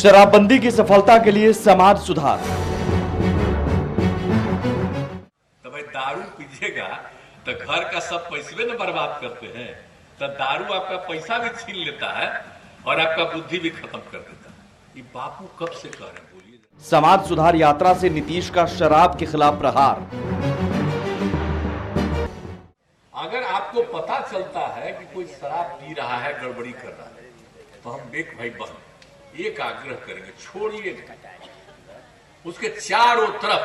शराबबंदी की सफलता के लिए समाज सुधार। तो भाई दारू पीजिएगा तो घर का सब पैसे न बर्बाद करते हैं, तो दारू आपका पैसा भी छीन लेता है और आपका बुद्धि भी खत्म कर देता है। ये बापू कब से कह रहे हैं, बोलिए। समाज सुधार यात्रा से नीतीश का शराब के खिलाफ प्रहार। अगर आपको पता चलता है कि कोई शराब पी रहा है, गड़बड़ी कर रहा है, तो हम एक भाई बहन एक आग्रह करेंगे, छोड़िए उसके चारों तरफ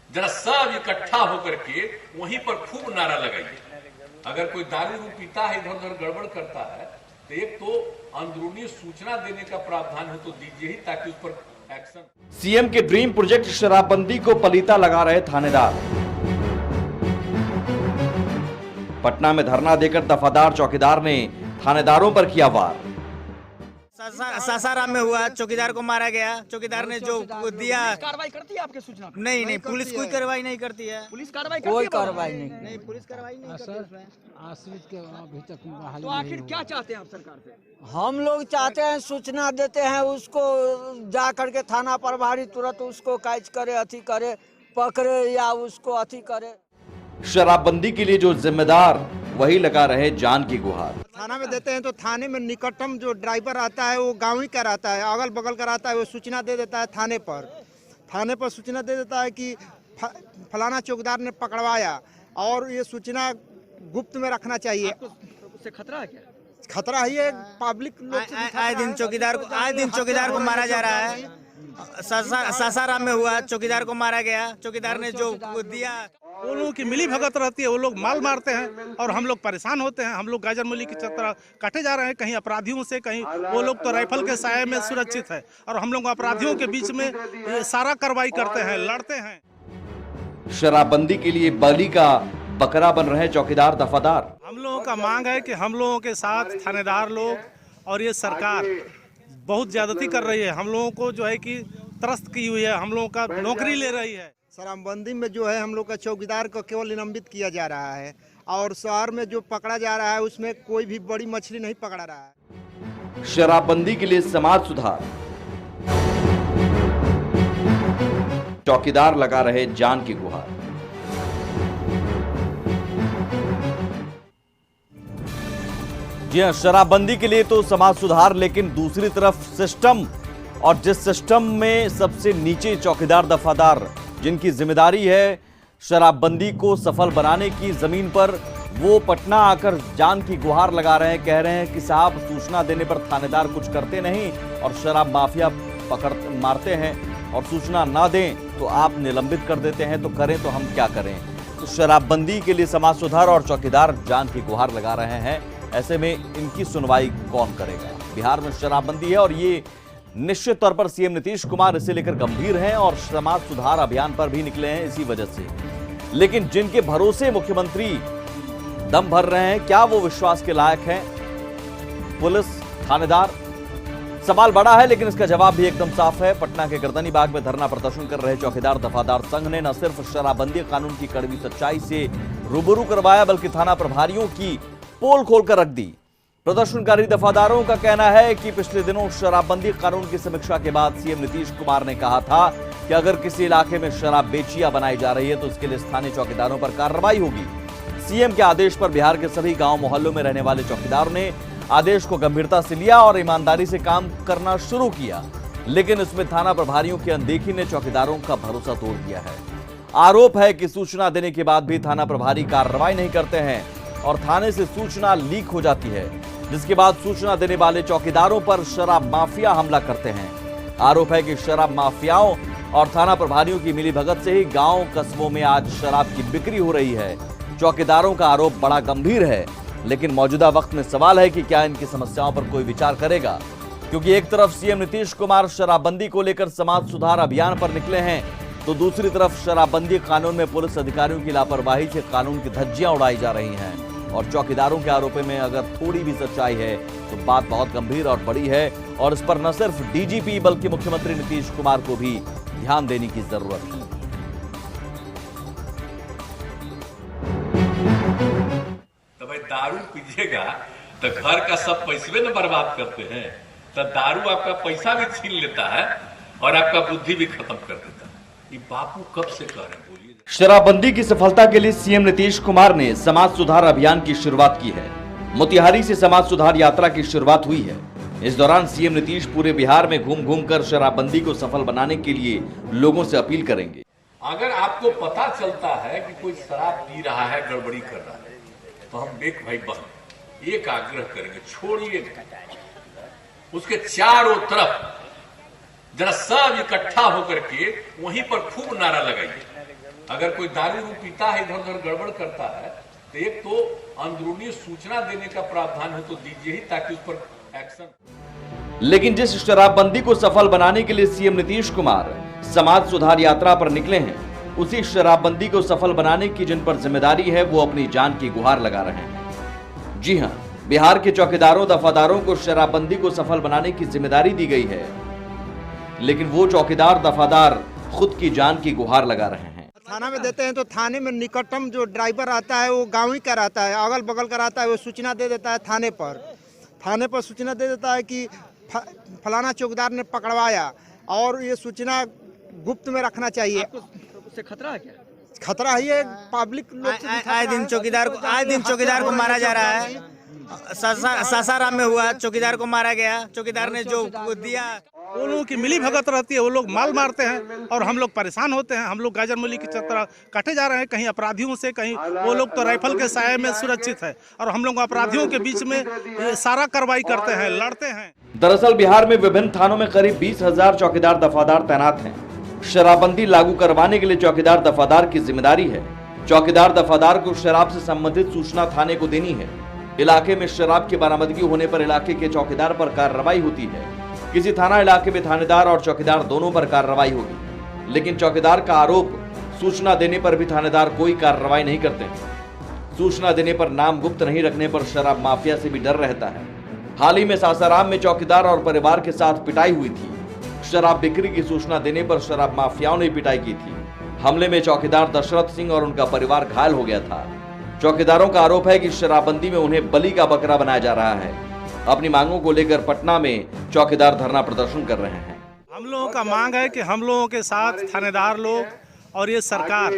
जरा सब इकट्ठा होकर के वहीं पर खूब नारा लगाइए। अगर कोई दारू पीता है, इधर उधर गड़बड़ करता है, तो एक तो अंदरूनी सूचना देने का प्रावधान हो तो दीजिए ही, ताकि उस पर एक्शन। सीएम के ड्रीम प्रोजेक्ट शराबबंदी को पलीता लगा रहे थानेदार। पटना में धरना देकर दफादार चौकीदार ने थानेदारों पर किया वार। सासाराम में हुआ, चौकीदार को मारा गया। चौकीदार ने जो दिया, कार्रवाई करती है आपके सूचना? नहीं, पुलिस कोई कार्रवाई नहीं करती है। पुलिस कार्रवाई कोई कार्रवाई नहीं, पुलिस कार्रवाई नहीं करती है। आश्रित के अभी तक बहाली तो आखिर क्या चाहते हैं आप सरकार से? हम लोग चाहते हैं, सूचना देते हैं उसको, जा करके थाना प्रभारी तुरंत उसको कैच करे, अथी करे, पकड़े या उसको अथी करे। शराबबंदी के लिए जो जिम्मेदार वही लगा रहे जान की गुहार। थाना में देते हैं तो थाने में निकटतम जो ड्राइवर आता है वो गाँव ही का रहता है, अगल बगल का रहता है, वो सूचना दे देता है थाने पर सूचना दे देता है कि फलाना चौकीदार ने पकड़वाया, और ये सूचना गुप्त में रखना चाहिए। उससे खतरा है क्या? खतरा ही है, पब्लिक आए दिन चौकीदार को मारा जा रहा है। सासाराम में हुआ, चौकीदार को मारा गया। चौकीदार ने जो दिया, वो लोगों की मिली भगत रहती है, वो लोग माल मारते हैं और हम लोग परेशान होते हैं। हम लोग गाजर मूली की तरह काटे जा रहे हैं, कहीं अपराधियों से, कहीं वो लोग तो राइफल के साये में सुरक्षित है, और हम लोग अपराधियों के बीच में सारा कार्रवाई करते हैं, लड़ते हैं। शराबबंदी के लिए बलि का बकरा बन रहे चौकीदार दफादार। हम लोगों का मांग है कि हम लोगों के साथ थानेदार लोग और ये सरकार बहुत ज्यादती कर रही है। हम लोगों को जो है कि त्रस्त की हुई है, हम लोगों का नौकरी ले रही है। शराबबंदी में जो है हम लोग का चौकीदार को केवल निलंबित किया जा रहा है, और शहर में जो पकड़ा जा रहा है उसमें कोई भी बड़ी मछली नहीं पकड़ा रहा है। शराबबंदी के लिए समाज सुधार। चौकीदार लगा रहे जान की गुहार। जी हां, शराबबंदी के लिए तो समाज सुधार, लेकिन दूसरी तरफ सिस्टम, और जिस सिस्टम में सबसे नीचे चौकीदार दफादार जिनकी जिम्मेदारी है शराबबंदी को सफल बनाने की, जमीन पर वो पटना आकर जान की गुहार लगा रहे हैं। कह रहे हैं कि साहब, सूचना देने पर थानेदार कुछ करते नहीं और शराब माफिया मारते हैं, और सूचना ना दें तो आप निलंबित कर देते हैं, तो करें तो हम क्या करें। तो शराबबंदी के लिए समाज सुधार और चौकीदार जान की गुहार लगा रहे हैं। ऐसे में इनकी सुनवाई कौन करेगा? बिहार में शराबबंदी है और ये निश्चित तौर पर सीएम नीतीश कुमार इसे लेकर गंभीर हैं और समाज सुधार अभियान पर भी निकले हैं इसी वजह से। लेकिन जिनके भरोसे मुख्यमंत्री दम भर रहे हैं, क्या वो विश्वास के लायक हैं? पुलिस, थानेदार? सवाल बड़ा है, लेकिन इसका जवाब भी एकदम साफ है। पटना के गर्दनी बाग में धरना प्रदर्शन कर रहे चौकीदार दफादार संघ ने न सिर्फ शराबबंदी कानून की कड़वी सच्चाई से रूबरू करवाया, बल्कि थाना प्रभारियों की पोल खोलकर रख दी। प्रदर्शनकारी दफादारों का कहना है कि पिछले दिनों शराबबंदी कानून की समीक्षा के बाद सीएम नीतीश कुमार ने कहा था कि अगर किसी इलाके में शराब बेचिया बनाई जा रही है तो इसके लिए स्थानीय चौकीदारों पर कार्रवाई होगी। सीएम के आदेश पर बिहार के सभी गांव मोहल्लों में रहने वाले चौकीदारों ने आदेश को गंभीरता से लिया और ईमानदारी से काम करना शुरू किया, लेकिन इसमें थाना प्रभारियों की अनदेखी ने चौकीदारों का भरोसा तोड़ दिया है। आरोप है कि सूचना देने के बाद भी थाना प्रभारी कार्रवाई नहीं करते हैं और थाने से सूचना लीक हो जाती है, जिसके बाद सूचना देने वाले चौकीदारों पर शराब माफिया हमला करते हैं। आरोप है कि शराब माफियाओं और थाना प्रभारियों की मिलीभगत से ही गांव कस्बों में आज शराब की बिक्री हो रही है। चौकीदारों का आरोप बड़ा गंभीर है, लेकिन मौजूदा वक्त में सवाल है कि क्या इनकी समस्याओं पर कोई विचार करेगा, क्योंकि एक तरफ सीएम नीतीश कुमार शराबबंदी को लेकर समाज सुधार अभियान पर निकले हैं, तो दूसरी तरफ शराबबंदी कानून में पुलिस अधिकारियों की लापरवाही से कानून की धज्जियां उड़ाई जा रही हैं। और चौकीदारों के आरोपों में अगर थोड़ी भी सच्चाई है तो बात बहुत गंभीर और बड़ी है, और इस पर न सिर्फ डीजीपी बल्कि मुख्यमंत्री नीतीश कुमार को भी ध्यान देने की जरूरत है। तो भाई दारू पीजिएगा तो घर का सब पैसे न बर्बाद करते हैं, तो दारू आपका पैसा भी छीन लेता है और आपका बुद्धि भी खत्म कर देता है। ये बापू कब से कह रहे हैं, बोलिए। शराबबंदी की सफलता के लिए सीएम नीतीश कुमार ने समाज सुधार अभियान की शुरुआत की है। मोतिहारी से समाज सुधार यात्रा की शुरुआत हुई है। इस दौरान सीएम नीतीश पूरे बिहार में घूम घूम कर शराबबंदी को सफल बनाने के लिए लोगों से अपील करेंगे। अगर आपको पता चलता है कि कोई शराब पी रहा है, गड़बड़ी कर रहा है, तो हम देख भाई बहन एक आग्रह करेंगे, छोड़िए नहीं। उसके चारों तरफ जरा सब इकट्ठा होकर के वहीं पर खूब नारा लगाइए। अगर कोई दारू पीता है, इधर उधर गड़बड़ करता है, तो एक तो अंदरूनी सूचना देने का प्रावधान हो तो दीजिए ही, ताकि उस पर एक्शन। लेकिन जिस शराबबंदी को सफल बनाने के लिए सीएम नीतीश कुमार समाज सुधार यात्रा पर निकले हैं, उसी शराबबंदी को सफल बनाने की जिन पर जिम्मेदारी है वो अपनी जान की गुहार लगा रहे हैं। जी हां, बिहार के चौकीदारों दफादारों को शराबबंदी को सफल बनाने की जिम्मेदारी दी गई है, लेकिन वो चौकीदार दफादार खुद की जान की गुहार लगा रहे हैं। थाना में देते हैं तो थाने में निकटतम जो ड्राइवर आता है वो गाँव ही का रहता है, अगल बगल का रहता है, वो सूचना दे देता है थाने पर सूचना दे देता है कि फलाना चौकीदार ने पकड़वाया, और ये सूचना गुप्त में रखना चाहिए। उससे खतरा है क्या? खतरा है, ये पब्लिक लोग आए दिन चौकीदार को मारा जा रहा है। सासाराम में हुआ, चौकीदार को मारा गया, चौकीदार ने जो दिया। वो लोगों की मिली भगत रहती है, वो लोग माल मारते हैं और हम लोग परेशान होते हैं। हम लोग गाजर मूली की तरह काटे जा रहे हैं, कहीं अपराधियों से, कहीं वो लोग तो राइफल के साये में सुरक्षित है, और हम लोग अपराधियों के बीच में सारा कार्रवाई करते हैं, लड़ते हैं। दरअसल बिहार में विभिन्न थानों में करीब 20,000 चौकीदार दफादार तैनात हैं। शराबबंदी लागू करवाने के लिए चौकीदार दफादार की जिम्मेदारी है। चौकीदार दफादार को शराब से संबंधित सूचना थाने को देनी है। इलाके में शराब की बरामदगी होने पर इलाके के चौकीदार पर कार्रवाई होती है। किसी थाना इलाके में थानेदार और चौकीदार दोनों पर कार्रवाई होगी, लेकिन चौकीदार का आरोप सूचना देने पर भी थानेदार कोई कार्रवाई नहीं करते। सूचना देने पर नाम गुप्त नहीं रखने पर शराब माफिया से भी डर रहता है। हाल ही में सासाराम में चौकीदार और परिवार के साथ पिटाई हुई थी। शराब बिक्री की सूचना देने पर शराब माफियाओं ने पिटाई की थी। हमले में चौकीदार दशरथ सिंह और उनका परिवार घायल हो गया था। चौकीदारों का आरोप है कि शराबबंदी में उन्हें बलि का बकरा बनाया जा रहा है। अपनी मांगों को लेकर पटना में चौकीदार धरना प्रदर्शन कर रहे हैं। हम लोगों का मांग है कि हम लोगों के साथ थानेदार लोग और ये सरकार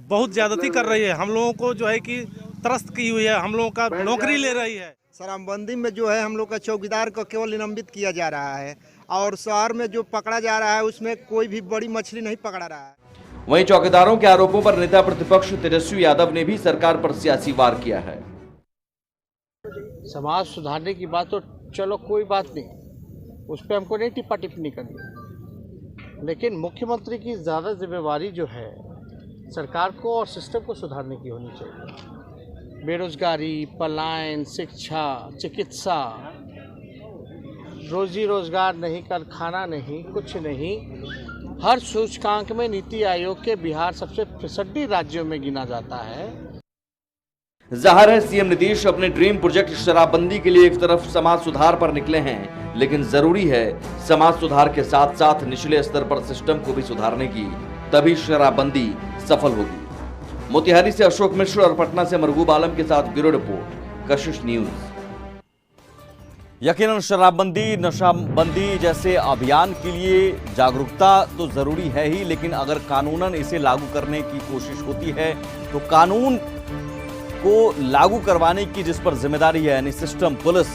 बहुत ज्यादती कर रही है। हम लोगों को जो है कि त्रस्त की हुई है, हम लोगों का नौकरी ले रही है। शराबबंदी में जो है हम लोग का चौकीदार को केवल निलंबित किया जा रहा है, और शहर में जो पकड़ा जा रहा है उसमें कोई भी बड़ी मछली नहीं पकड़ा रहा है। वहीं चौकीदारों के आरोपों पर नेता प्रतिपक्ष तेजस्वी यादव ने भी सरकार पर सियासी वार किया है। समाज सुधारने की बात तो चलो कोई बात नहीं, उस पर हमको नहीं टिप्पा टिप्पणी करनी, लेकिन मुख्यमंत्री की ज़्यादा जिम्मेवारी जो है सरकार को और सिस्टम को सुधारने की होनी चाहिए। बेरोजगारी, पलायन, शिक्षा, चिकित्सा, रोजी रोजगार नहीं, कारखाना नहीं, कुछ नहीं, हर सूचकांक में नीति आयोग के बिहार सबसे फिसड्डी राज्यों में गिना जाता है। जाहिर है सीएम नीतीश अपने ड्रीम प्रोजेक्ट शराबबंदी के लिए एक तरफ समाज सुधार पर निकले हैं, लेकिन जरूरी है समाज सुधार के साथ साथ निचले स्तर पर सिस्टम को भी सुधारने की, तभी शराबबंदी सफल होगी। मोतिहारी से अशोक मिश्र और पटना से मरगूब आलम के साथ ब्यूरो रिपोर्ट, कशिश न्यूज। यकीनन शराबबंदी, नशाबंदी जैसे अभियान के लिए जागरूकता तो जरूरी है ही, लेकिन अगर कानूनन इसे लागू करने की कोशिश होती है तो कानून को लागू करवाने की जिस पर जिम्मेदारी है यानी सिस्टम, पुलिस,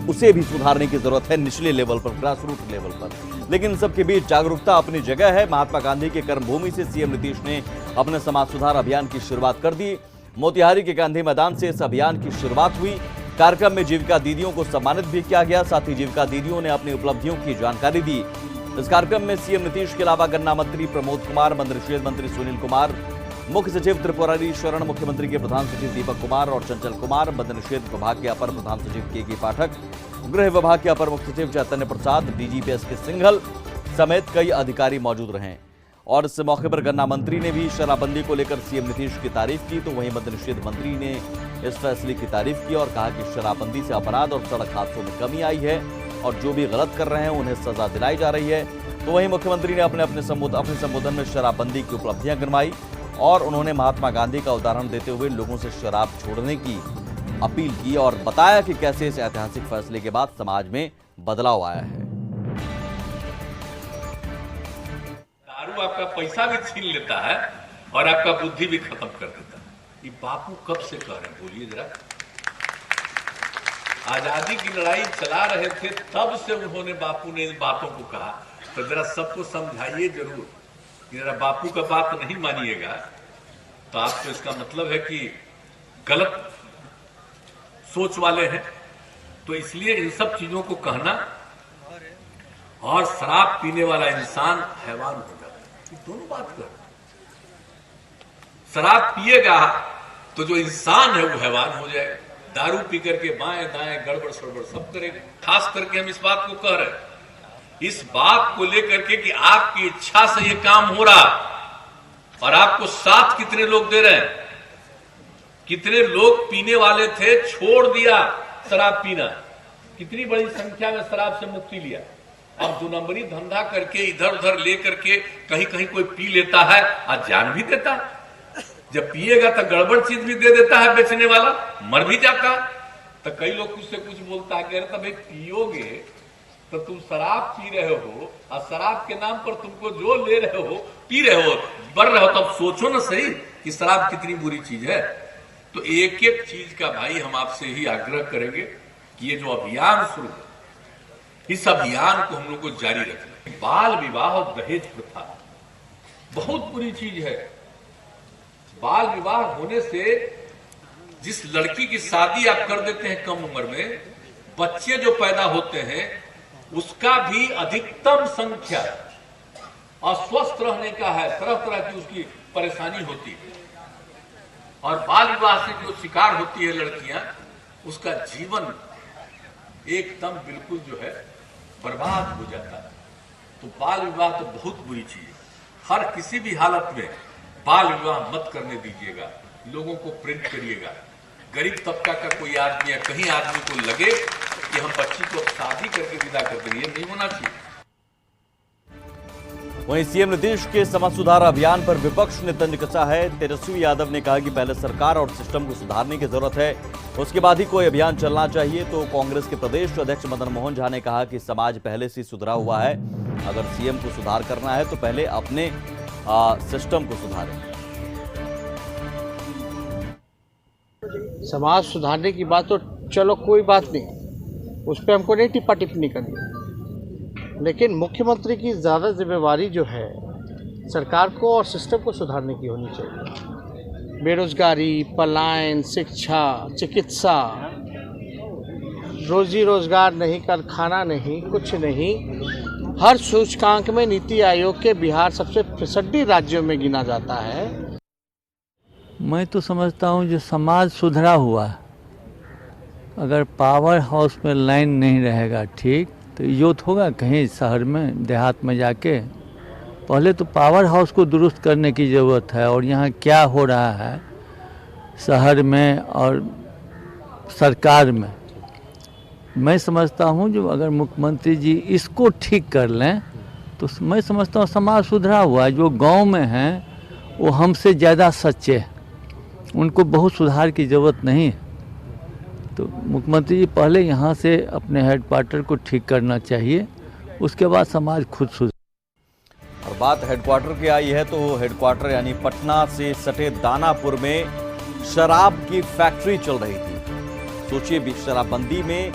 उसे भी सुधारने की जरूरत है निचले लेवल पर, ग्रासरूट लेवल पर। लेकिन सबके बीच जागरूकता अपनी जगह है। महात्मा गांधी के कर्मभूमि से सीएम नीतीश ने अपने समाज सुधार अभियान की शुरुआत कर दी। मोतिहारी के गांधी मैदान से इस अभियान की शुरुआत हुई। कार्यक्रम में जीविका दीदियों को सम्मानित भी किया गया। साथ ही जीविका दीदियों ने अपनी उपलब्धियों की जानकारी दी। इस कार्यक्रम में सीएम नीतीश के अलावा गन्ना मंत्री प्रमोद कुमार, मद्य निषेध मंत्री सुनील कुमार, मुख्य सचिव त्रिपुरारी शरण, मुख्यमंत्री के प्रधान सचिव दीपक कुमार और चंचल कुमार, मद्य निषेध विभाग के अपर प्रधान सचिव के पाठक, गृह विभाग के अपर मुख्य सचिव चैतन्य प्रसाद, डीजीपी एस के सिंघल समेत कई अधिकारी मौजूद रहे। और इस मौके पर गन्ना मंत्री ने भी शराबबंदी को लेकर सीएम नीतीश की तारीफ की, तो वहीं मद्य निषेध मंत्री ने इस फैसले की तारीफ की और कहा कि शराबबंदी से अपराध और सड़क हादसों में कमी आई है और जो भी गलत कर रहे हैं उन्हें सजा दिलाई जा रही है। तो वहीं मुख्यमंत्री ने अपने संबोधन में शराबबंदी की उपलब्धियां गिनवाई और उन्होंने महात्मा गांधी का उदाहरण देते हुए लोगों से शराब छोड़ने की अपील की और बताया कि कैसे इस ऐतिहासिक फैसले के बाद समाज में बदलाव आया है। दारू आपका पैसा भी छीन लेता है और आपका बुद्धि भी खत्म कर देता है। ये बापू कब से कह रहे हैं, बोलिए जरा। आजादी की लड़ाई चला रहे थे तब से उन्होंने, बापू ने इन बातों को कहा। तो जरा सबको समझाइए जरूर, जरा बापू का बात नहीं मानिएगा तो आपको इसका मतलब है कि गलत सोच वाले हैं। तो इसलिए इन सब चीजों को कहना, और शराब पीने वाला इंसान हैवान हो जाता है, ये दोनों बात कर। शराब पिएगा तो जो इंसान है वो हैवान हो जाएगा, दारू पी करके बाएं दाएं गड़बड़ सड़बड़ सब करेगा। खास करके हम इस बात को कह रहे हैं, इस बात को लेकर के कि आपकी इच्छा से ये काम हो रहा और आपको साथ कितने लोग दे रहे हैं। कितने लोग पीने वाले थे, छोड़ दिया शराब पीना, कितनी बड़ी संख्या में शराब से मुक्ति लिया। अब 2 नंबरी धंधा करके इधर उधर ले करके कहीं कहीं कोई पी लेता है और जान भी देता है। जब पिएगा तो गड़बड़ चीज भी दे देता है बेचने वाला, मर भी जाता है। तो कई लोग कुछ से कुछ बोलता है कि अरे भाई पियोगे तो तुम शराब पी रहे हो और शराब के नाम पर तुमको जो ले रहे हो पी रहे हो, बढ़ रहे हो, तब सोचो ना सही कि शराब कितनी बुरी चीज है। तो एक एक चीज का भाई हम आपसे ही आग्रह करेंगे कि ये जो अभियान शुरू है, इस अभियान को हम लोग को जारी रखना। बाल विवाह और दहेज प्रथा बहुत बुरी चीज है। बाल विवाह होने से जिस लड़की की शादी आप कर देते हैं कम उम्र में, बच्चे जो पैदा होते हैं उसका भी अधिकतम संख्या अस्वस्थ रहने का है, तरह तरह की उसकी परेशानी होती है। और बाल विवाह से जो शिकार होती है लड़कियां, उसका जीवन एकदम बिल्कुल जो है बर्बाद हो जाता है। तो बाल विवाह तो बहुत बुरी चीज है। हर किसी भी हालत में बाल विवाह मत करने दीजिएगा, लोगों को प्रेरित करिएगा। गरीब तबका का कोई आदमी या कहीं आदमी को लगे कि हम बच्ची को शादी करके विदा कर देंगे, ये नहीं होना चाहिए। वहीं सीएम नीतीश के समाज सुधार अभियान पर विपक्ष ने तंज कसा है। तेजस्वी यादव ने कहा कि पहले सरकार और सिस्टम को सुधारने की जरूरत है, उसके बाद ही कोई अभियान चलना चाहिए। तो कांग्रेस के प्रदेश अध्यक्ष मदन मोहन झा ने कहा कि समाज पहले से सुधरा हुआ है, अगर सीएम को सुधार करना है तो पहले अपने सिस्टम को सुधारें। समाज सुधारने की बात तो चलो कोई बात नहीं, उस पर हमको नहीं टिप्पा टिप्पणी करनी। लेकिन मुख्यमंत्री की ज़्यादा जिम्मेवारी जो है सरकार को और सिस्टम को सुधारने की होनी चाहिए। बेरोजगारी, पलायन, शिक्षा, चिकित्सा, रोजी रोजगार नहीं, कारखाना नहीं, कुछ नहीं, हर सूचकांक में नीति आयोग के बिहार सबसे फिसड्डी राज्यों में गिना जाता है। मैं तो समझता हूँ जो समाज सुधरा हुआ, अगर पावर हाउस में लाइन नहीं रहेगा ठीक, तो यूथ होगा कहीं शहर में देहात में जाके। पहले तो पावर हाउस को दुरुस्त करने की ज़रूरत है। और यहाँ क्या हो रहा है शहर में और सरकार में, मैं समझता हूँ जो अगर मुख्यमंत्री जी इसको ठीक कर लें तो मैं समझता हूँ समाज सुधरा हुआ है। जो गांव में हैं वो हमसे ज़्यादा सच्चे हैं, उनको बहुत सुधार की ज़रूरत नहीं है। तो मुख्यमंत्री जी पहले यहाँ से अपने हेडक्वार्टर को ठीक करना चाहिए, उसके बाद समाज खुद सुधर। और बात हेडक्वार्टर की आई है तो हेडक्वार्टर यानी पटना से सटे दानापुर में शराब की फैक्ट्री चल रही थी। सोचिए, शराबबंदी में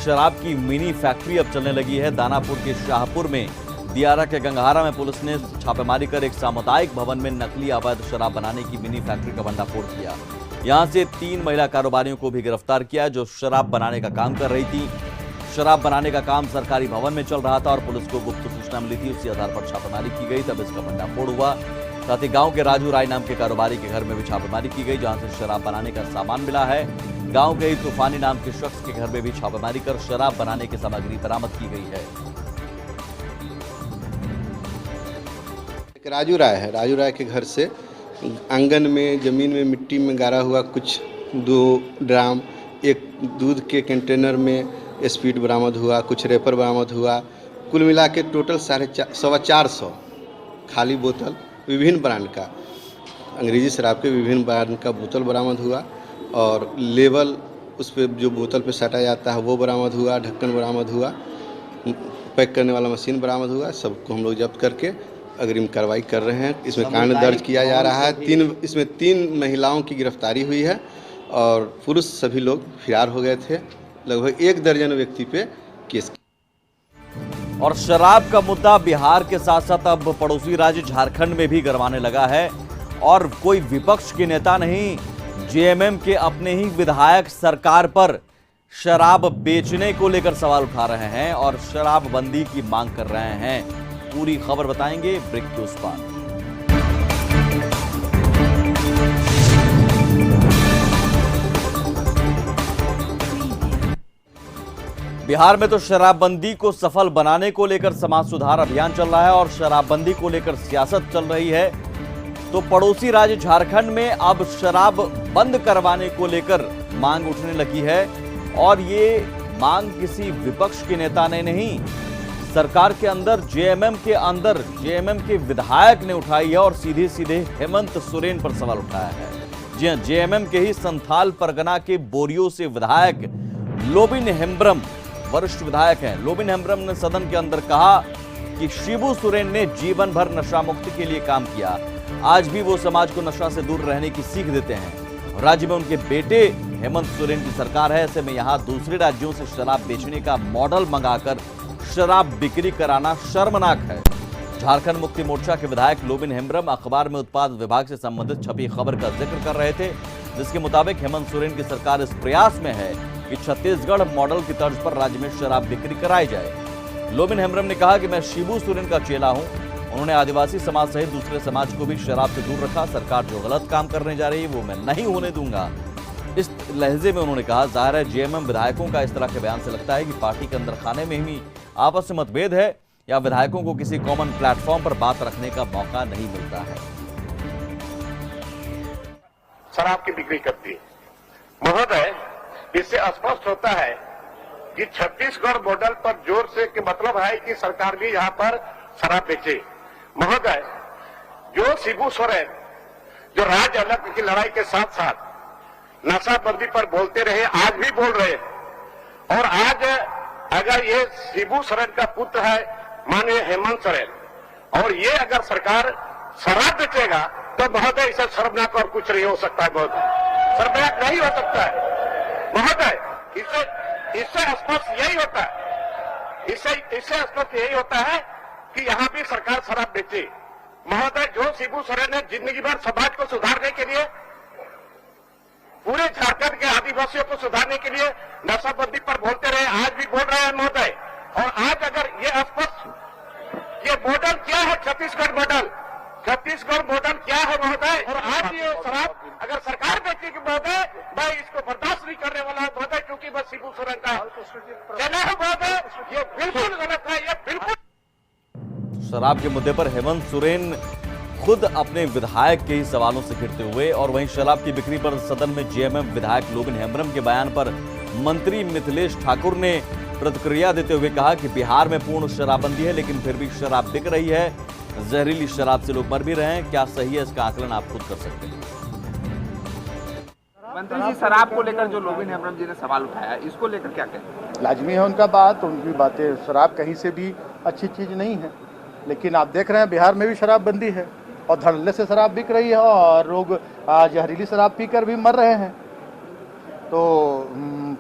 शराब की मिनी फैक्ट्री अब चलने लगी है। दानापुर के शाहपुर में, दियारा के गंगहारा में पुलिस ने छापेमारी कर एक सामुदायिक भवन में नकली अवैध शराब बनाने की मिनी फैक्ट्री का भंडाफोड़ किया। यहां से 3 महिला कारोबारियों को भी गिरफ्तार किया जो शराब बनाने का काम कर रही थी। शराब बनाने का काम सरकारी भवन में चल रहा था और पुलिस को गुप्त सूचना मिली थी, उसी आधार पर छापेमारी की गई, तब इसका भंडाफोड़ हुआ। साथ ही गांव के राजू राय नाम के कारोबारी के घर में भी छापेमारी की गई, जहां से शराब बनाने का सामान मिला है। गांव के ही तूफानी नाम के शख्स के घर में भी छापेमारी कर शराब बनाने की सामग्री बरामद की गई है। राजू राय है, राजू राय के घर से आंगन में जमीन में मिट्टी में गाड़ा हुआ कुछ 2 ड्राम, एक दूध के कंटेनर में स्पीड बरामद हुआ, कुछ रेपर बरामद हुआ। कुल मिला के टोटल 450 खाली बोतल विभिन्न ब्रांड का, अंग्रेजी शराब के विभिन्न ब्रांड का बोतल बरामद हुआ। और लेबल उस पर जो बोतल पे सटा जाता है वो बरामद हुआ, ढक्कन बरामद हुआ। पैक करने वाला मशीन बरामद हुआ। सबको हम लोग जब्त करके अग्रिम कार्रवाई कर रहे हैं। इसमें कांड दर्ज किया जा रहा है। इसमें 3 महिलाओं की गिरफ्तारी हुई है और पुरुष सभी लोग फरार हो गए थे। लगभग 1 दर्जन व्यक्ति पे केस। और शराब का मुद्दा बिहार के साथ साथ अब पड़ोसी राज्य झारखंड में भी गरमाने लगा है और कोई विपक्ष के नेता नहीं, जेएमएम के अपने ही विधायक सरकार पर शराब बेचने को लेकर सवाल उठा रहे हैं और शराबबंदी की मांग कर रहे हैं। पूरी खबर बताएंगे ब्रेक के उस पार। बिहार में तो शराबबंदी को सफल बनाने को लेकर समाज सुधार अभियान चल रहा है और शराबबंदी को लेकर सियासत चल रही है। तो पड़ोसी राज्य झारखंड में अब शराब बंद करवाने को लेकर मांग उठने लगी है और ये मांग किसी विपक्ष के नेता ने नहीं, सरकार के अंदर जेएमएम के विधायक ने उठाई है और सीधे सीधे हेमंत सोरेन पर सवाल उठाया है। जी हां, जेएमएम के ही संथाल परगना के बोरियो से विधायक लोबिन हेम्ब्रम वरिष्ठ विधायक हैं। लोबिन हेम्ब्रम ने सदन के अंदर कहा कि शिबू सोरेन ने जीवन भर नशा मुक्ति के लिए काम किया, आज भी वो समाज को नशा से दूर रहने की सीख देते हैं। राज्य में उनके बेटे हेमंत सोरेन की सरकार है, ऐसे में यहां दूसरे राज्यों से शराब बेचने का मॉडल मंगाकर शराब बिक्री कराना शर्मनाक है। झारखंड मुक्ति मोर्चा के विधायक लोबिन हेम्ब्रम अखबार में उत्पाद विभाग से संबंधित छपी खबर का जिक्र कर रहे थे, जिसके मुताबिक हेमंत सोरेन की सरकार इस प्रयास में है कि छत्तीसगढ़ मॉडल की तर्ज पर राज्य में शराब बिक्री कराई जाए। लोबिन हेम्ब्रम ने कहा कि मैं शिबू सोरेन का चेला हूं। उन्होंने आदिवासी समाज सहित दूसरे समाज को भी शराब से दूर रखा। सरकार जो गलत काम करने जा रही है वो मैं नहीं होने दूंगा। इस लहजे में उन्होंने कहा, जाहिर है जेएमएम विधायकों का इस तरह के बयान से लगता है कि पार्टी के अंदर खाने में ही आपस में मतभेद है या विधायकों को किसी कॉमन प्लेटफॉर्म पर बात रखने का मौका नहीं मिलता है। शराब की बिक्री करती है महोदय, इससे स्पष्ट होता है कि छत्तीसगढ़ मॉडल पर जोर से के मतलब है कि सरकार भी यहाँ पर शराब बेचे। महोदय, जो शिबू सोरेन जो राज्य अलग की लड़ाई के साथ साथ नशाबंदी पर बोलते रहे, आज भी बोल रहे हैं। और आज अगर ये शिबू सोरेन का पुत्र है माननीय हेमंत सोरेन और ये अगर सरकार शराब बेचेगा तो महोदय इसे शर्मनाक और कुछ नहीं हो सकता है। महोदय, शर्मनाक नहीं हो सकता है महोदय। इससे स्पष्ट यही होता है, इससे स्पष्ट यही होता है कि यहाँ भी सरकार शराब बेचे। महोदय, जो शिबू सोरेन ने जिंदगी भर समाज को सुधारने के लिए, पूरे झारखंड के आदिवासियों को सुधारने के लिए नशाबंदी पर बोलते रहे, आज भी बोल रहे हैं महोदय। और आज अगर ये स्पष्ट, ये मॉडल क्या है छत्तीसगढ़ मॉडल, छत्तीसगढ़ मॉडल क्या है महोदय। और आज ये शराब अगर सरकार बेचेगी महोदय, मैं इसको बर्दाश्त नहीं करने वाला हूं महोदय, क्योंकि मैं शिबू सोरेन का चेला हूं महोदय। ये बिल्कुल गलत है, ये बिल्कुल। शराब के मुद्दे पर हेमंत सोरेन खुद अपने विधायक के ही सवालों से घिरते हुए और वहीं शराब की बिक्री पर सदन में जेएमएम विधायक लोबिन हेम्ब्रम के बयान पर मंत्री मिथिलेश ठाकुर ने प्रतिक्रिया देते हुए कहा कि बिहार में पूर्ण शराबबंदी है लेकिन फिर भी शराब बिक रही है। जहरीली शराब से लोग मर भी रहे हैं। क्या सही है, इसका आकलन आप खुद कर सकते हैं। मंत्री जी, शराब को लेकर जो लोबिन हेम्ब्रम जी ने सवाल उठाया, इसको लेकर क्या कहें? लाजमी है उनका बात, उनकी बातें। शराब कहीं से भी अच्छी चीज़ नहीं है, लेकिन आप देख रहे हैं बिहार में भी शराबबंदी है और धड़ल्ले से शराब बिक रही है और लोग जहरीली शराब पीकर भी मर रहे हैं। तो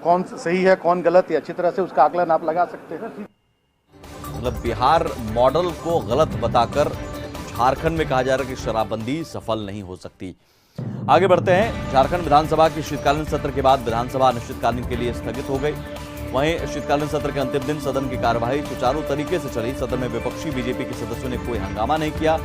कौन सही है कौन गलत है, अच्छी तरह से उसका आकलन आप लगा सकते हैं। मतलब बिहार मॉडल को गलत बताकर झारखंड में कहा जा रहा है कि शराबबंदी सफल नहीं हो सकती। आगे बढ़ते हैं। झारखंड विधानसभा के शीतकालीन सत्र के बाद विधानसभा अनिश्चितकालीन के लिए स्थगित हो गई। वहीं शीतकालीन सत्र के अंतिम दिन सदन की कार्यवाही सुचारू तरीके से चली। सदन में विपक्षी बीजेपी के सदस्यों ने कोई हंगामा नहीं किया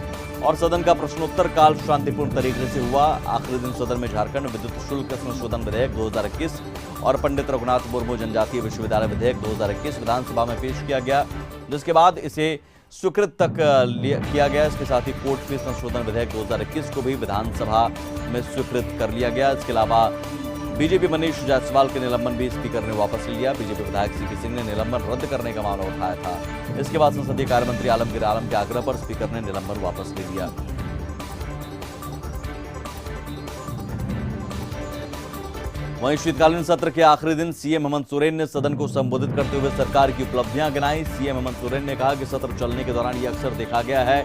और सदन का प्रश्नोत्तर काल शांतिपूर्ण तरीके से हुआ। आखिरी दिन सदन में झारखंड विद्युत शुल्क संशोधन विधेयक 2021 और पंडित रघुनाथ मुर्मू जनजातीय विश्वविद्यालय विधेयक 2021 विधानसभा में पेश किया गया, जिसके बाद इसे स्वीकृत तक किया गया। इसके साथ ही कोर्ट फीस संशोधन विधेयक 2021 को भी विधानसभा में स्वीकृत कर लिया गया। इसके अलावा बीजेपी मनीष जायसवाल के निलंबन भी स्पीकर ने वापस ले लिया। बीजेपी विधायक सीपी सिंह ने निलंबन रद्द करने का मामला उठाया था। इसके बाद संसदीय कार्य मंत्री आलमगीर आलम के आग्रह पर स्पीकर ने निलंबन वापस ले लिया। वहीं शीतकालीन सत्र के आखिरी दिन सीएम हेमंत सोरेन ने सदन को संबोधित करते हुए सरकार की उपलब्धियां गिनाई। सीएम हेमंत सोरेन ने कहा कि सत्र चलने के दौरान यह अक्सर देखा गया है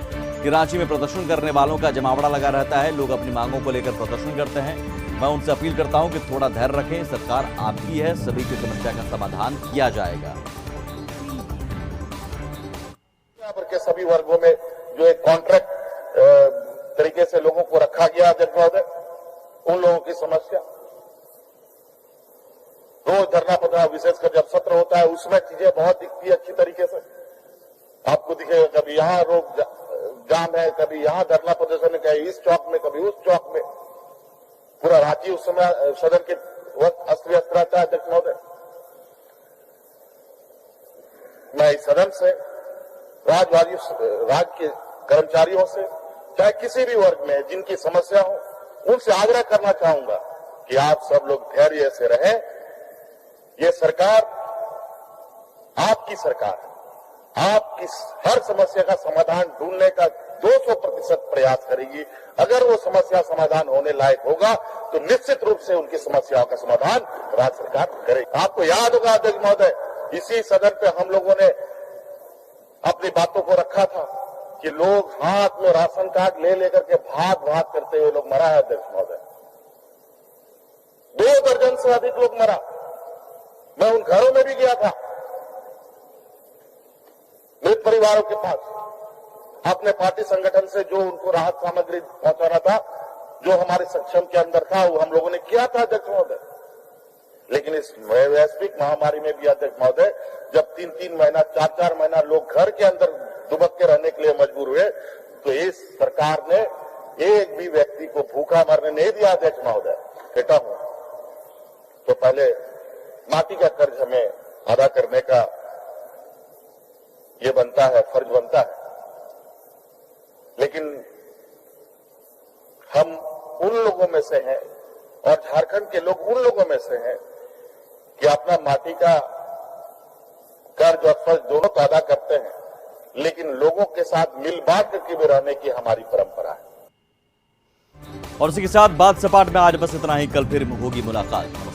कि रांची में प्रदर्शन करने वालों का जमावड़ा लगा रहता है। लोग अपनी मांगों को लेकर प्रदर्शन करते हैं। मैं उनसे अपील करता हूं कि थोड़ा धैर्य रखें, सरकार आपकी है, सभी की समस्या का समाधान किया जाएगा। के सभी वर्गों में जो एक कॉन्ट्रैक्ट तरीके से लोगों को रखा गया अध्यक्ष महोदय, उन लोगों की समस्या रोज धरना प्रदर्शन, विशेषकर जब सत्र होता है उसमें चीजें बहुत दिखती है अच्छी तरीके से। आपको दिखेगा कभी यहाँ रोड जाम है, कभी यहाँ धरना प्रदर्शन है, कभी इस चौक में, कभी उस चौक में। पूरा रांची उस समय सदन के वक्त अस्त व्यस्त रहता है अध्यक्ष महोदय। मैं इस सदन से राज्य के कर्मचारियों से, चाहे किसी भी वर्ग में जिनकी समस्या हो, उनसे आग्रह करना चाहूंगा कि आप सब लोग धैर्य से रहें। ये सरकार आपकी सरकार है, आपकी हर समस्या का समाधान ढूंढने का 200% प्रयास करेगी। अगर वो समस्या समाधान होने लायक होगा तो निश्चित रूप से उनकी समस्याओं का समाधान राज्य सरकार करेगी। आपको याद होगा अध्यक्ष महोदय, इसी सदन पे हम लोगों ने अपनी बातों को रखा था कि लोग हाथ में राशन कार्ड ले लेकर के भाग करते हुए लोग मरा है अध्यक्ष महोदय। 2 दर्जन से अधिक लोग मरा। मैं उन घरों में भी गया था, मृत परिवारों के पास, अपने पार्टी संगठन से जो उनको राहत सामग्री पहुंचाना था, जो हमारे सक्षम के अंदर था, वो हम लोगों ने किया था अध्यक्ष महोदय। लेकिन इस वैश्विक महामारी में भी अध्यक्ष महोदय, जब 3-3 महीना, 4-4 महीना लोग घर के अंदर दुबक के रहने के लिए मजबूर हुए, तो इस सरकार ने एक भी व्यक्ति को भूखा मरने नहीं दिया अध्यक्ष महोदय। कहता हूं तो पहले माटी का कर्ज हमें अदा करने का ये बनता है, फर्ज बनता है। लेकिन हम उन लोगों में से हैं और झारखंड के लोग उन लोगों में से हैं कि अपना माटी का कर्ज और फर्ज दोनों तो अदा करते हैं, लेकिन लोगों के साथ मिल बांट करके भी रहने की हमारी परंपरा है। और इसी के साथ बात सपाट में आज बस इतना ही। कल फिर होगी मुलाकात।